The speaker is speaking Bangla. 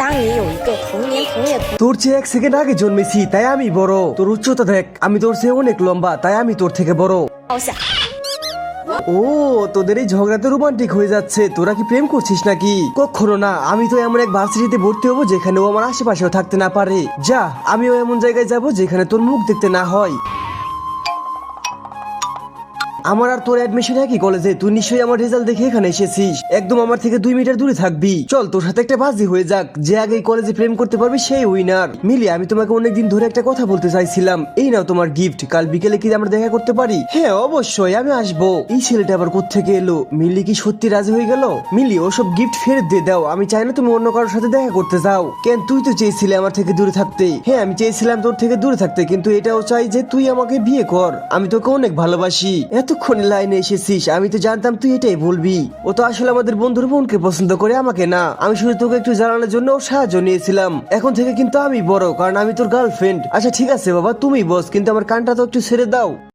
当你有一个同年同月同 তোর চেয়ে 1 সেকেন্ড আগে জন্মেছি তাই আমি বড়। তোর উচ্চতা দেখ, আমি তোর চেয়ে অনেক লম্বা তাই আমি তোর থেকে বড়। 高下， ও তোদের এই ঝগড়াতে রোমান্টিক হয়ে যাচ্ছে, তোরা কি প্রেম করছিস নাকি? কখনো না, আমি তো এমন এক ভার্সিটিতে ভর্তি হবো যেখানে ও আমার আশেপাশেও থাকতে না পারে। যা, আমিও এমন জায়গায় যাব যেখানে তোর মুখ দেখতে না হয়। আমার আর তোর অ্যাডমিশন একই কলেজে, তুই নিশ্চয়ই আমার রেজাল্ট দেখে এখানে এসেছিস। একদম আমার থেকে 2 মিটার দূরে থাকবি। চল তোর সাথে একটা বাজি হয়ে যাক, যে আগে এই কলেজে প্রেম করতে পারবে সেই উইনার। মিলি, আমি তোমাকে অনেকদিন ধরে একটা কথা বলতে চাইছিলাম, এই নাও তোমার গিফট। কাল বিকেলে কি আমরা দেখা করতে পারি? হ্যাঁ অবশ্যই, আমি আসবো। এই ছেলেটা আবার কোত্থেকে এলো? মিলি কি সত্যি রাজি হয়ে গেল? মিলি, ওসব গিফট ফেরত দিয়ে দাও। আমি চাই না তুমি অন্য কারোর সাথে দেখা করতে যাও। কেন, তুই তো চেয়েছিলে আমার থেকে দূরে থাকতে। হ্যাঁ আমি চেয়েছিলাম তোর থেকে দূরে থাকতে, কিন্তু এটাও চাই যে তুই আমাকে বিয়ে কর। আমি তোকে অনেক ভালোবাসি। এতক্ষণ লাইনে এসেছিস, আমি তো জানতাম তুই এটাই বলবি। ও তো আসলে আমাদের বন্ধুর বোনকে পছন্দ করে, আমাকে না। আমি শুধু তোকে একটু জানানোর জন্য ওর সাহায্য নিয়েছিলাম। এখন থেকে কিন্তু আমি বড়, কারণ আমি তোর গার্লফ্রেন্ড। আচ্ছা ঠিক আছে বাবা, তুমি বস, কিন্তু আমার কানটা তো একটু ছেড়ে দাও।